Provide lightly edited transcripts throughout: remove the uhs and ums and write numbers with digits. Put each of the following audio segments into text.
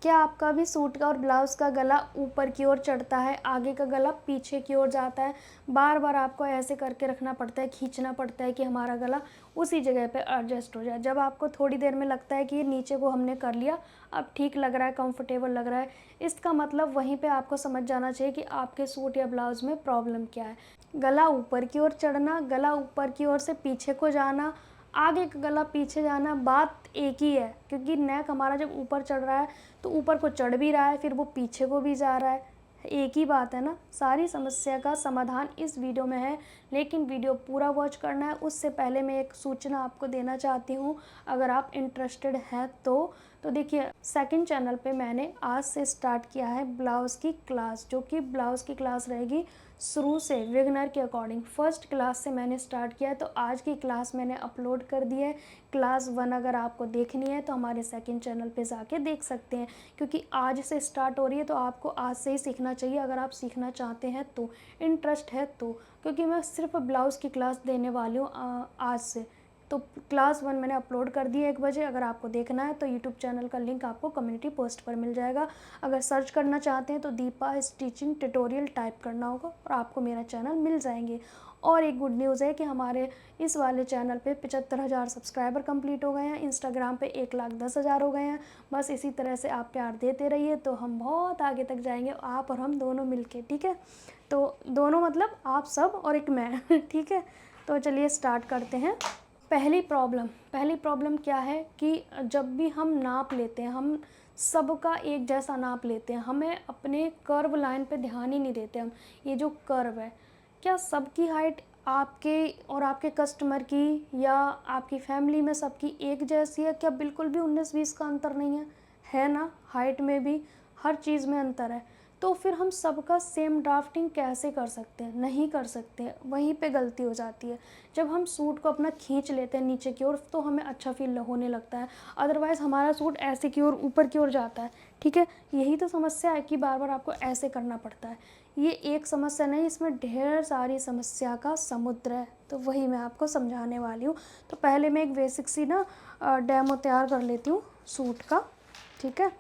क्या आपका भी सूट का और ब्लाउज़ का गला ऊपर की ओर चढ़ता है, आगे का गला पीछे की ओर जाता है? बार-बार आपको ऐसे करके रखना पड़ता है, खींचना पड़ता है कि हमारा गला उसी जगह पे एडजस्ट हो जाए। जब आपको थोड़ी देर में लगता है कि ये नीचे को हमने कर लिया, अब ठीक लग रहा है, कंफर्टेबल लग रहा है, इसका मतलब वहीं पे आपको समझ जाना चाहिए कि आपके सूट या ब्लाउज़ में प्रॉब्लम क्या है। गला ऊपर की ओर चढ़ना, गला ऊपर की ओर से पीछे को जाना, आगे का गला पीछे जाना, बात एक ही है, क्योंकि नेक हमारा जब ऊपर चढ़ रहा है तो ऊपर को चढ़ भी रहा है, फिर वो पीछे को भी जा रहा है, एक ही बात है ना। सारी समस्या का समाधान इस वीडियो में है, लेकिन वीडियो पूरा वॉच करना है। उससे पहले मैं एक सूचना आपको देना चाहती हूँ, अगर आप इंटरेस्टेड हैं तो देखिए, सेकंड चैनल पे मैंने आज से स्टार्ट किया है ब्लाउज़ की क्लास, जो कि ब्लाउज़ की क्लास रहेगी शुरू से बिगिनर के अकॉर्डिंग। फर्स्ट क्लास से मैंने स्टार्ट किया है, तो आज की क्लास मैंने अपलोड कर दी है। क्लास 1 अगर आपको देखनी है तो हमारे सेकंड चैनल पे जाके देख सकते हैं, क्योंकि आज से स्टार्ट हो रही है तो आपको आज से ही सीखना चाहिए, अगर आप सीखना चाहते हैं तो, इंटरेस्ट है तो। क्योंकि मैं सिर्फ ब्लाउज़ की क्लास देने वाली हूँ आज से। तो क्लास 1 मैंने अपलोड कर दी है 1 बजे। अगर आपको देखना है तो यूट्यूब चैनल का लिंक आपको कम्युनिटी पोस्ट पर मिल जाएगा। अगर सर्च करना चाहते हैं तो दीपा स्टिचिंग ट्यूटोरियल टाइप करना होगा और आपको मेरा चैनल मिल जाएंगे। और एक गुड न्यूज़ है कि हमारे इस वाले चैनल पे 75,000 सब्सक्राइबर कंप्लीट हो गए हैं, इंस्टाग्राम पे 1,10,000 हो गए हैं। बस इसी तरह से आप प्यार देते रहिए तो हम बहुत आगे तक जाएंगे, आप और हम दोनों मिलके, ठीक है। तो दोनों मतलब आप सब और एक मैं ठीक है। तो चलिए स्टार्ट करते हैं। पहली प्रॉब्लम क्या है कि जब भी हम नाप लेते हैं, हम सबका एक जैसा नाप लेते हैं, हमें अपने कर्व लाइन पे ध्यान ही नहीं देते हम। ये जो कर्व है, क्या सबकी हाइट आपके और आपके कस्टमर की या आपकी फैमिली में सबकी एक जैसी है? क्या बिल्कुल भी 19-20 का अंतर नहीं है? है ना? हाइट में भी हर चीज़ में अंतर है। तो फिर हम सबका सेम ड्राफ्टिंग कैसे कर सकते हैं? नहीं कर सकते हैं, वहीं पे गलती हो जाती है। जब हम सूट को अपना खींच लेते हैं नीचे की ओर तो हमें अच्छा फ़ील होने लगता है, अदरवाइज़ हमारा सूट ऐसे की ओर ऊपर की ओर जाता है, ठीक है। यही तो समस्या है कि बार-बार आपको ऐसे करना पड़ता है। ये एक समस्या नहीं, इसमें ढेर सारी समस्या का समुद्र है, तो वही मैं आपको समझाने वाली हूँ। तो पहले मैं एक बेसिक सी ना डेमो तैयार कर लेती हूँ सूट का, ठीक है।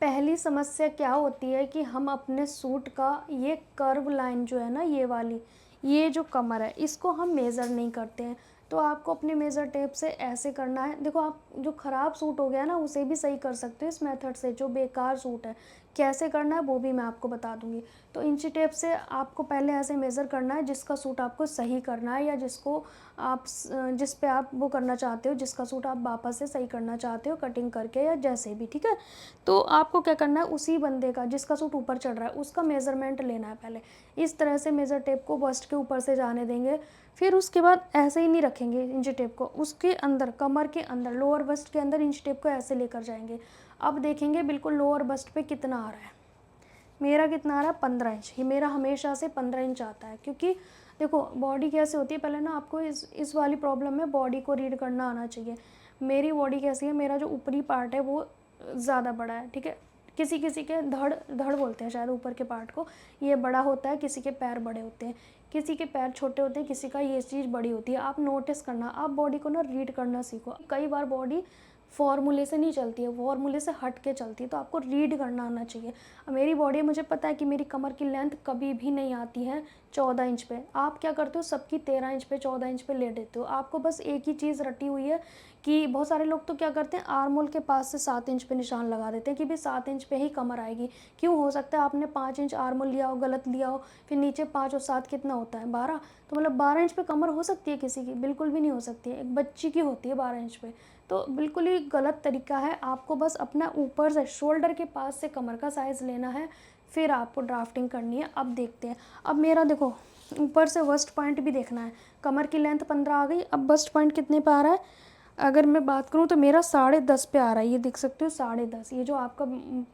पहली समस्या क्या होती है कि हम अपने सूट का ये कर्व लाइन जो है ना, ये वाली, ये जो कमर है, इसको हम मेज़र नहीं करते हैं। तो आपको अपने मेज़र टेप से ऐसे करना है। देखो, आप जो ख़राब सूट हो गया ना उसे भी सही कर सकते हो इस मेथड से। जो बेकार सूट है, कैसे करना है वो भी मैं आपको बता दूँगी। तो इंची टेप से आपको पहले ऐसे मेज़र करना है, जिसका सूट आपको सही करना है या जिसको आप जिस पे आप वो करना चाहते हो, जिसका सूट आप वापस से सही करना चाहते हो कटिंग करके या जैसे भी, ठीक है। तो आपको क्या करना है, उसी बंदे का जिसका सूट ऊपर चढ़ रहा है उसका मेज़रमेंट लेना है पहले। इस तरह से मेज़र टेप को बस्ट के ऊपर से जाने देंगे। फिर उसके बाद ऐसे ही नहीं रखेंगे इंची टेप को, उसके अंदर, कमर के अंदर, लोअर बस्ट के अंदर इंची टेप को ऐसे लेकर जाएंगे। अब देखेंगे बिल्कुल लोअर बस्ट पे कितना आ रहा है। मेरा कितना आ रहा है, 15 इंच। ये मेरा हमेशा से 15 इंच आता है, क्योंकि देखो बॉडी कैसे होती है, पहले ना आपको इस वाली प्रॉब्लम में बॉडी को रीड करना आना चाहिए। मेरी बॉडी कैसी है, मेरा जो ऊपरी पार्ट है वो ज़्यादा बड़ा है, ठीक है। किसी किसी के धड़ धड़ बोलते हैं शायद ऊपर के पार्ट को, ये बड़ा होता है, किसी के पैर बड़े होते हैं, किसी के पैर छोटे होते हैं, किसी का ये चीज़ बड़ी होती है। आप नोटिस करना, आप बॉडी को ना रीड करना सीखो। कई बार बॉडी फॉर्मूले से नहीं चलती है, फॉर्मूले से हट के चलती है, तो आपको रीड करना आना चाहिए। मेरी बॉडी, मुझे पता है कि मेरी कमर की लेंथ कभी भी नहीं आती है 14 इंच पे। आप क्या करते हो, सबकी 13 इंच पे, 14 इंच पे ले देते हो। आपको बस एक ही चीज़ रटी हुई है कि बहुत सारे लोग तो क्या करते हैं, आर्म होल के पास से 7 इंच पे निशान लगा देते हैं कि भाई 7 इंच पे ही कमर आएगी। क्यों? हो सकता है आपने 5 इंच आर्म होल लिया हो, गलत लिया हो, फिर नीचे 5 और 7 कितना होता है, 12। तो मतलब 12 इंच पे कमर हो सकती है किसी की? बिल्कुल भी नहीं हो सकती है। एक बच्ची की होती है 12 इंच पे। तो बिल्कुल ही गलत तरीका है। आपको बस अपना ऊपर से शोल्डर के पास से कमर का साइज़ लेना है, फिर आपको ड्राफ्टिंग करनी है। अब देखते हैं। अब मेरा देखो, ऊपर से वस्ट पॉइंट भी देखना है। कमर की लेंथ 15 आ गई, अब वस्ट पॉइंट कितने पे आ रहा है? अगर मैं बात करूँ तो मेरा 10.5 पे आ रहा है, ये देख सकते हो 10.5। ये जो आपका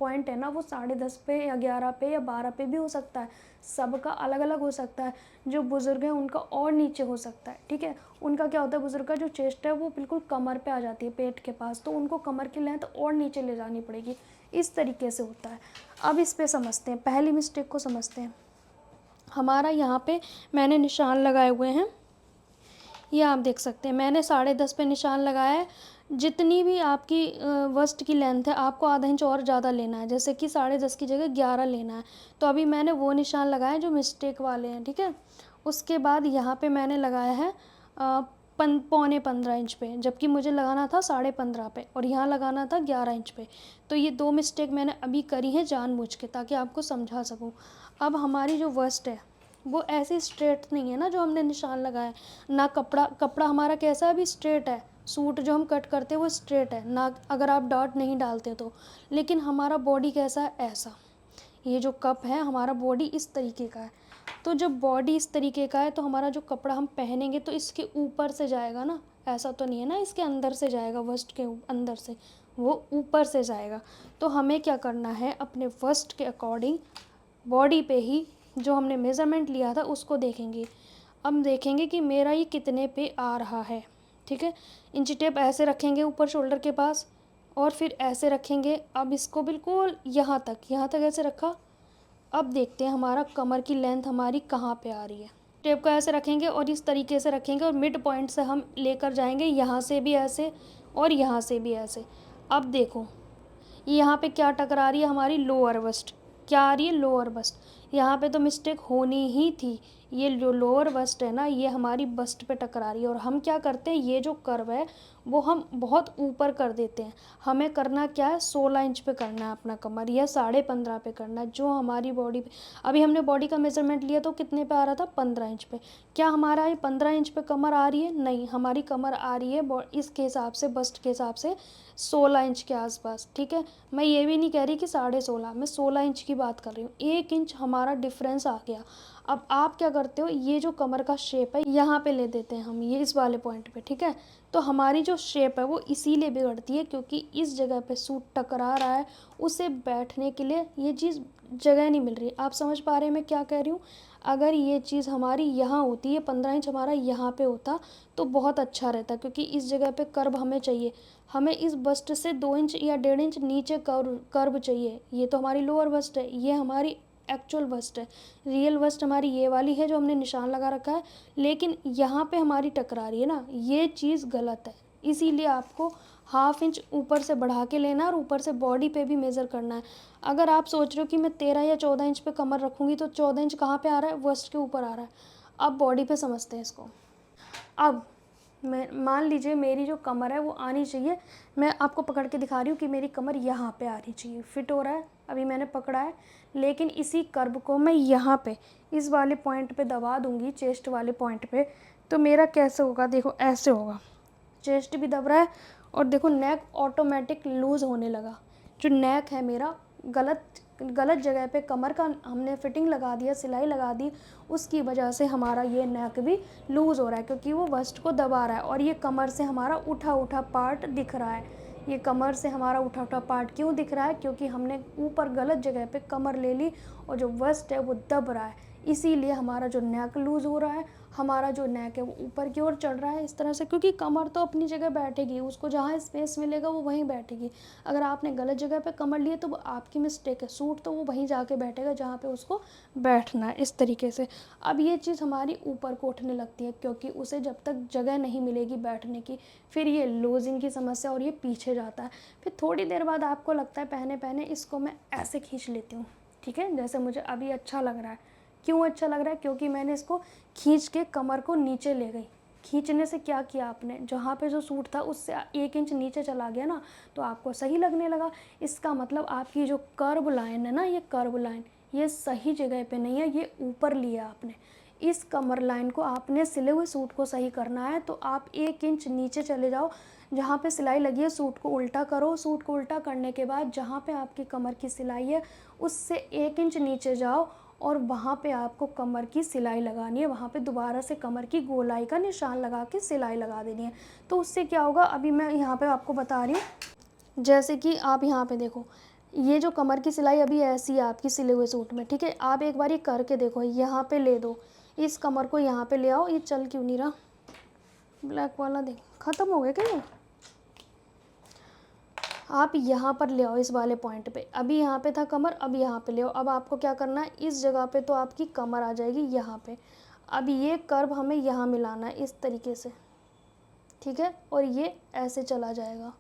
पॉइंट है ना, वो 10.5 पे या 11 पे या 12 पे भी हो सकता है। सबका अलग अलग हो सकता है। जो बुज़ुर्ग हैं उनका और नीचे हो सकता है, ठीक है। उनका क्या होता है, बुज़ुर्ग का जो चेस्ट है वो बिल्कुल कमर पे आ जाती है, पेट के पास, तो उनको कमर की लेंथ और नीचे ले जानी पड़ेगी। इस तरीके से होता है। अब इस पे समझते हैं, पहली मिस्टेक को समझते हैं। हमारा यहाँ पे मैंने निशान लगाए हुए हैं, ये आप देख सकते हैं। मैंने 10.5 पे निशान लगाया है। जितनी भी आपकी वस्ट की लेंथ है आपको आधा इंच और ज़्यादा लेना है, जैसे कि 10.5 की जगह 11 लेना है। तो अभी मैंने वो निशान लगाए जो मिस्टेक वाले हैं, ठीक है। उसके बाद यहाँ पे मैंने लगाया है पौने 15 इंच पे, जबकि मुझे लगाना था 15.5 पे, और यहाँ लगाना था 11 इंच पे। तो ये 2 मिस्टेक मैंने अभी करी हैं जानबूझ के, ताकि आपको समझा सकूँ। अब हमारी जो वस्ट है वो ऐसे स्ट्रेट नहीं है ना जो हमने निशान लगाया, ना कपड़ा हमारा कैसा है, अभी स्ट्रेट है। सूट जो हम कट करते हैं वो स्ट्रेट है ना, अगर आप डॉट नहीं डालते तो। लेकिन हमारा बॉडी कैसा है, ऐसा। ये जो कप है हमारा बॉडी इस तरीके का है। तो जब बॉडी इस तरीके का है तो हमारा जो कपड़ा हम पहनेंगे तो इसके ऊपर से जाएगा ना, ऐसा तो नहीं है ना इसके अंदर से जाएगा, वस्ट के अंदर से, वो ऊपर से जाएगा। तो हमें क्या करना है, अपने वस्ट के अकॉर्डिंग बॉडी पे ही जो हमने मेज़रमेंट लिया था उसको देखेंगे। अब देखेंगे कि मेरा ये कितने पे आ रहा है, ठीक है। इंची टेप ऐसे रखेंगे ऊपर शोल्डर के पास, और फिर ऐसे रखेंगे। अब इसको बिल्कुल यहाँ तक ऐसे रखा। अब देखते हैं हमारा कमर की लेंथ हमारी कहाँ पे आ रही है। टेप को ऐसे रखेंगे और इस तरीके से रखेंगे, और मिड पॉइंट से हम लेकर जाएंगे, यहाँ से भी ऐसे और यहाँ से भी ऐसे। अब देखो यहाँ पे क्या टकरा रही है, हमारी लोअर बस्ट। क्या आ रही है, लोअर बस्ट। यहाँ पे तो मिस्टेक होनी ही थी। ये जो लोअर बस्ट है ना, ये हमारी बस्ट पे टकरा रही है। और हम क्या करते हैं, ये जो कर्व है वो हम बहुत ऊपर कर देते हैं। हमें करना क्या है, 16 इंच पे करना है अपना कमर, या 15.5 पे करना है, जो हमारी बॉडी पे। अभी हमने बॉडी का मेजरमेंट लिया तो कितने पे आ रहा था, 15 इंच पे। क्या हमारा ये 15 इंच पे कमर आ रही है, नहीं, हमारी कमर आ रही है इसके हिसाब से, बस्ट के हिसाब से 16 इंच के आसपास, ठीक है। मैं ये भी नहीं कह रही कि 16.5, मैं 16 इंच की बात कर रही हूँ। 1 इंच हमारा डिफरेंस आ गया। अब आप क्या करते हो, ये जो कमर का शेप है यहाँ पे ले देते हैं हम, ये इस वाले पॉइंट पे, ठीक है। तो हमारी जो शेप है वो इसीलिए बिगड़ती है क्योंकि इस जगह पे सूट टकरा रहा है, उसे बैठने के लिए ये चीज़ जगह नहीं मिल रही। आप समझ पा रहे हैं मैं क्या कह रही हूँ। अगर ये चीज़ हमारी यहाँ होती है, 15 इंच हमारा यहाँ पे होता तो बहुत अच्छा रहता, क्योंकि इस जगह पे कर्व हमें चाहिए। हमें इस बस्ट से 2 इंच या 1.5 इंच नीचे कर्व चाहिए। ये तो हमारी लोअर बस्ट है, ये हमारी एक्चुअल बस्ट है। रियल बस्ट हमारी ये वाली है जो हमने निशान लगा रखा है, लेकिन यहाँ पे हमारी टकरा रही है ना, ये चीज़ गलत है। इसीलिए आपको ½ इंच ऊपर से बढ़ा के लेना है, और ऊपर से बॉडी पे भी मेज़र करना है। अगर आप सोच रहे हो कि मैं 13 या 14 इंच पे कमर रखूँगी, तो 14 इंच कहाँ पे आ रहा है, वस्ट के ऊपर आ रहा है। अब बॉडी पे समझते हैं इसको। अब मैं मान लीजिए मेरी जो कमर है वो आनी चाहिए, मैं आपको पकड़ के दिखा रही हूँ कि मेरी कमर यहाँ पे आनी चाहिए, फिट हो रहा है, अभी मैंने पकड़ा है। लेकिन इसी कर्व को मैं यहाँ पे इस वाले पॉइंट पे दबा दूँगी, चेस्ट वाले पॉइंट पे, तो मेरा कैसे होगा, देखो ऐसे होगा। चेस्ट भी दब रहा है, और देखो नेक ऑटोमेटिक लूज़ होने लगा। जो नेक है मेरा गलत जगह पे कमर का हमने फिटिंग लगा दिया, सिलाई लगा दी, उसकी वजह से हमारा ये नेक भी लूज़ हो रहा है, क्योंकि वो वस्ट को दबा रहा है। और ये कमर से हमारा उठा उठा पार्ट दिख रहा है। ये कमर से हमारा उठा उठा पार्ट क्यों दिख रहा है, क्योंकि हमने ऊपर गलत जगह पे कमर ले ली, और जो वस्ट है वो दब रहा है। इसीलिए हमारा जो नेक लूज़ हो रहा है, हमारा जो नेक है वो ऊपर की ओर चढ़ रहा है इस तरह से, क्योंकि कमर तो अपनी जगह बैठेगी, उसको जहाँ स्पेस मिलेगा वो वहीं बैठेगी। अगर आपने गलत जगह पे कमर ली है तो वो आपकी मिस्टेक है, सूट तो वो वहीं जाके बैठेगा जहाँ पे उसको बैठना है, इस तरीके से। अब ये चीज़ हमारी ऊपर को उठने लगती है, क्योंकि उसे जब तक जगह नहीं मिलेगी बैठने की, फिर ये लूजिंग की समस्या, और ये पीछे जाता है। फिर थोड़ी देर बाद आपको लगता है पहने पहने इसको मैं ऐसे खींच लेती हूँ, ठीक है, जैसे मुझे अभी अच्छा लग रहा है। क्यों अच्छा लग रहा है, क्योंकि मैंने इसको खींच के कमर को नीचे ले गई। खींचने से क्या किया आपने, जहाँ पे जो सूट था उससे 1 इंच नीचे चला गया ना, तो आपको सही लगने लगा। इसका मतलब आपकी जो कर्व लाइन है ना, ये कर्व लाइन ये सही जगह पे नहीं है, ये ऊपर लिया आपने। इस कमर लाइन को आपने सिले हुए सूट को सही करना है, तो आप 1 इंच नीचे चले जाओ, जहाँ पे सिलाई लगी है सूट को उल्टा करो। सूट को उल्टा करने के बाद जहाँ पे आपकी कमर की सिलाई है उससे 1 इंच नीचे जाओ, और वहाँ पे आपको कमर की सिलाई लगानी है। वहाँ पे दोबारा से कमर की गोलाई का निशान लगा के सिलाई लगा देनी है। तो उससे क्या होगा, अभी मैं यहाँ पे आपको बता रही हूँ। जैसे कि आप यहाँ पे देखो, ये जो कमर की सिलाई अभी ऐसी है आपकी सिले हुए सूट में, ठीक है। आप एक बार ये करके देखो, यहाँ पे ले दो, इस कमर को यहाँ पे ले आओ। ये चल क्यों नहीं रहा, ब्लैक वाला देख ख़त्म हो गया क्या ये। आप यहाँ पर ले आओ इस वाले पॉइंट पे, अभी यहाँ पे था कमर, अब यहाँ पे ले आओ। अब आपको क्या करना है, इस जगह पे तो आपकी कमर आ जाएगी यहाँ पे। अब ये कर्व हमें यहाँ मिलाना है इस तरीके से, ठीक है, और ये ऐसे चला जाएगा।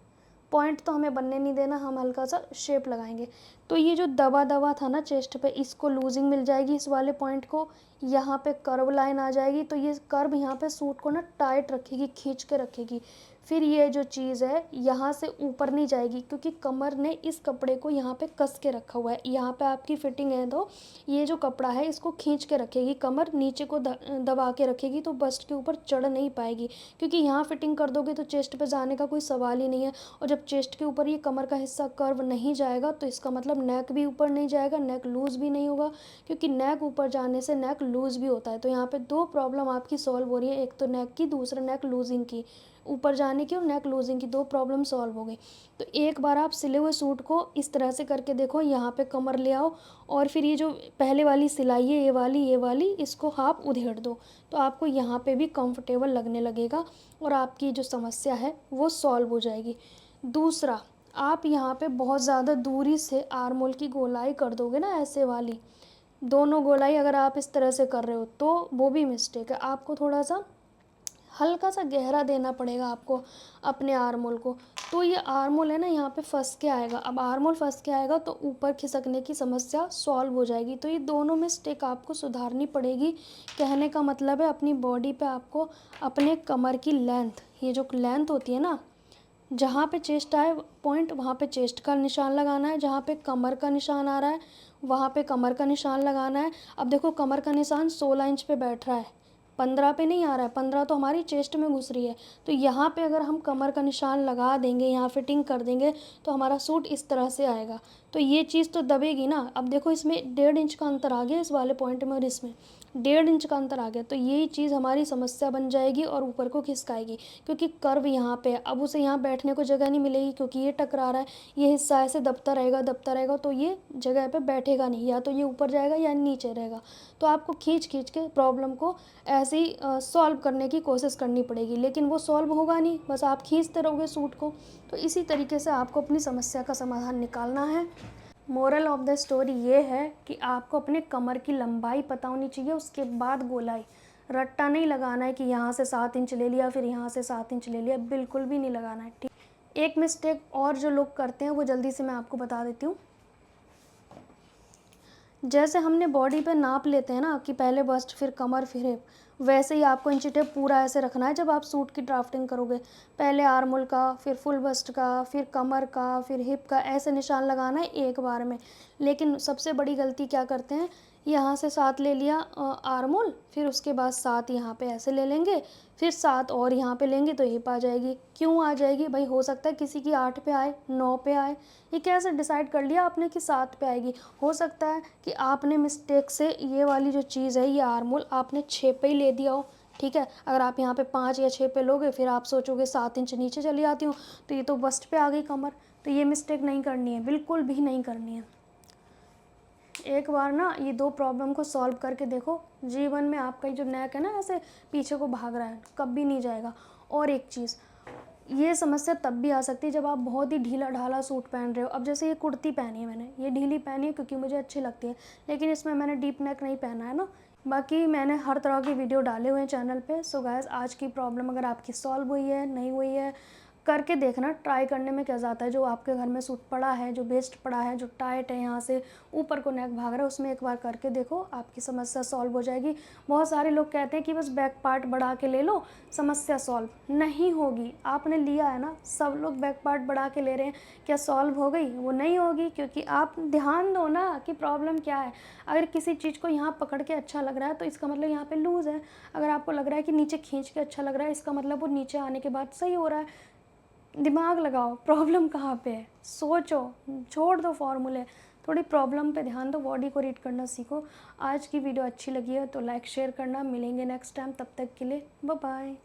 पॉइंट तो हमें बनने नहीं देना, हम हल्का सा शेप लगाएंगे। तो ये जो दबा दबा था ना चेस्ट पे, इसको लूजिंग मिल जाएगी इस वाले पॉइंट को। यहाँ पे कर्व लाइन आ जाएगी, तो ये कर्व यहाँ पे सूट को ना टाइट रखेगी, खींच के रखेगी। फिर ये जो चीज़ है यहाँ से ऊपर नहीं जाएगी, क्योंकि कमर ने इस कपड़े को यहाँ पे कस के रखा हुआ है। यहाँ पे आपकी फिटिंग है, तो ये जो कपड़ा है इसको खींच के रखेगी, कमर नीचे को दबा के रखेगी, तो बस्ट के ऊपर चढ़ नहीं पाएगी। क्योंकि यहाँ फिटिंग कर दोगे तो चेस्ट पे जाने का कोई सवाल ही नहीं है। और जब चेस्ट के ऊपर ये कमर का हिस्सा कर्व नहीं जाएगा, तो इसका मतलब नेक भी ऊपर नहीं जाएगा, नेक लूज़ भी नहीं होगा। क्योंकि नेक ऊपर जाने से नेक लूज़ भी होता है। तो यहाँ पे दो प्रॉब्लम आपकी सॉल्व हो रही है, एक तो नेक की, दूसरा नेक लूजिंग की। ऊपर जाने की और नेक लूजिंग की दो प्रॉब्लम सॉल्व हो गई। तो एक बार आप सिले हुए सूट को इस तरह से करके देखो, यहाँ पे कमर ले आओ, और फिर ये जो पहले वाली सिलाई है ये वाली इसको आप उधेड़ दो, तो आपको यहाँ पे भी कंफर्टेबल लगने लगेगा और आपकी जो समस्या है वो सॉल्व हो जाएगी। दूसरा, आप यहाँ पे बहुत ज़्यादा दूरी से आर्म होल की गोलाई कर दोगे ना, ऐसे वाली दोनों गोलाई अगर आप इस तरह से कर रहे हो तो वो भी मिस्टेक है। आपको थोड़ा सा हल्का सा गहरा देना पड़ेगा आपको अपने आर्म होल को। तो ये आर्म होल है ना, यहाँ पे फंस के आएगा। अब आर्म होल फंस के आएगा तो ऊपर खिसकने की समस्या सॉल्व हो जाएगी। तो ये दोनों मिस्टेक आपको सुधारनी पड़ेगी। कहने का मतलब है अपनी बॉडी पे आपको अपने कमर की लेंथ, ये जो लेंथ होती है ना, जहाँ पे चेस्ट आए पॉइंट वहाँ पे चेस्ट का निशान लगाना है, जहाँ पे कमर का निशान आ रहा है वहाँ पे कमर का निशान लगाना है। अब देखो कमर का निशान 16 इंच पे बैठ रहा है, 15 पे नहीं आ रहा है, 15 तो हमारी चेस्ट में घुस रही है। तो यहाँ पे अगर हम कमर का निशान लगा देंगे, यहाँ फिटिंग कर देंगे, तो हमारा सूट इस तरह से आएगा। तो ये चीज़ तो दबेगी ना। अब देखो इसमें 1.5 इंच का अंतर आ गया इस वाले पॉइंट में और इसमें 1.5 इंच का अंतर आ गया। तो यही चीज़ हमारी समस्या बन जाएगी और ऊपर को खिसकाएगी, क्योंकि कर्व यहाँ पे है। अब उसे यहाँ बैठने को जगह नहीं मिलेगी, क्योंकि ये टकरा रहा है, ये हिस्सा ऐसे दबता रहेगा, तो ये जगह पे बैठेगा नहीं, या तो ये ऊपर जाएगा या नीचे रहेगा। तो आपको खींच के प्रॉब्लम को ऐसे ही सॉल्व करने की कोशिश करनी पड़ेगी, लेकिन वो सॉल्व होगा नहीं, बस आप खींचते रहोगे सूट को। तो इसी तरीके से आपको अपनी समस्या का समाधान निकालना है। मोरल ऑफ द स्टोरी ये है कि आपको अपने कमर की लंबाई पता होनी चाहिए, उसके बाद गोलाई। रट्टा नहीं लगाना है कि यहाँ से 7 इंच ले लिया फिर यहाँ से 7 इंच ले लिया, बिल्कुल भी नहीं लगाना है। ठीक, एक मिस्टेक और जो लोग करते हैं वो जल्दी से मैं आपको बता देती हूँ। जैसे हमने बॉडी पे नाप लेते हैं ना कि पहले बस्ट फिर कमर फिर हिप, वैसे ही आपको इंची टेप पूरा ऐसे रखना है। जब आप सूट की ड्राफ्टिंग करोगे, पहले आर्म होल का, फिर फुल बस्ट का, फिर कमर का, फिर हिप का, ऐसे निशान लगाना है एक बार में। लेकिन सबसे बड़ी गलती क्या करते हैं, यहाँ से 7 ले लिया आर्म होल, फिर उसके बाद 7 यहाँ पे ऐसे ले लेंगे, फिर 7 और यहाँ पे लेंगे तो हिप आ जाएगी। क्यों आ जाएगी भाई? हो सकता है किसी की 8 पे आए, 9 पे आए, ये कैसे डिसाइड कर लिया आपने कि 7 पे आएगी? हो सकता है कि आपने मिस्टेक से ये वाली जो चीज़ है, ये आर्म होल आपने 6 पे ही ले दिया हो। ठीक है, अगर आप यहाँ पे 5 या 6 पे लोगे, फिर आप सोचोगे 7 इंच नीचे चली जाती हूँ, तो ये तो बस्ट पे आ गई कमर। तो ये मिस्टेक नहीं करनी है, बिल्कुल भी नहीं करनी है। एक बार ना ये दो प्रॉब्लम को सॉल्व करके देखो, जीवन में आपका जो नेक है ना ऐसे पीछे को भाग रहा है, कभी नहीं जाएगा। और एक चीज़, ये समस्या तब भी आ सकती है जब आप बहुत ही ढीला ढाला सूट पहन रहे हो। अब जैसे ये कुर्ती पहनी है मैंने, ये ढीली पहनी है क्योंकि मुझे अच्छी लगती है, लेकिन इसमें मैंने डीप नेक नहीं पहना है ना। बाकी मैंने हर तरह की वीडियो डाले हुए हैं चैनल पे। सो गाइस, आज की प्रॉब्लम अगर आपकी सॉल्व हुई है, नहीं हुई है, करके देखना, ट्राई करने में क्या जाता है। जो आपके घर में सूट पड़ा है, जो वेस्ट पड़ा है, जो टाइट है, यहाँ से ऊपर को नेक भाग रहा है, उसमें एक बार करके देखो, आपकी समस्या सॉल्व हो जाएगी। बहुत सारे लोग कहते हैं कि बस बैक पार्ट बढ़ा के ले लो, समस्या सॉल्व नहीं होगी। आपने लिया है ना, सब लोग बैक पार्ट बढ़ा के ले रहे हैं, क्या सॉल्व हो गई? वो नहीं होगी, क्योंकि आप ध्यान दो ना कि प्रॉब्लम क्या है। अगर किसी चीज़ को यहाँ पकड़ के अच्छा लग रहा है तो इसका मतलब यहाँ पे लूज़ है। अगर आपको लग रहा है कि नीचे खींच के अच्छा लग रहा है, इसका मतलब वो नीचे आने के बाद सही हो रहा है। दिमाग लगाओ, प्रॉब्लम कहाँ पे है, सोचो, छोड़ दो फॉर्मूले, थोड़ी प्रॉब्लम पे ध्यान दो, बॉडी को रीड करना सीखो। आज की वीडियो अच्छी लगी है तो लाइक शेयर करना। मिलेंगे नेक्स्ट टाइम, तब तक के लिए बाय बाय।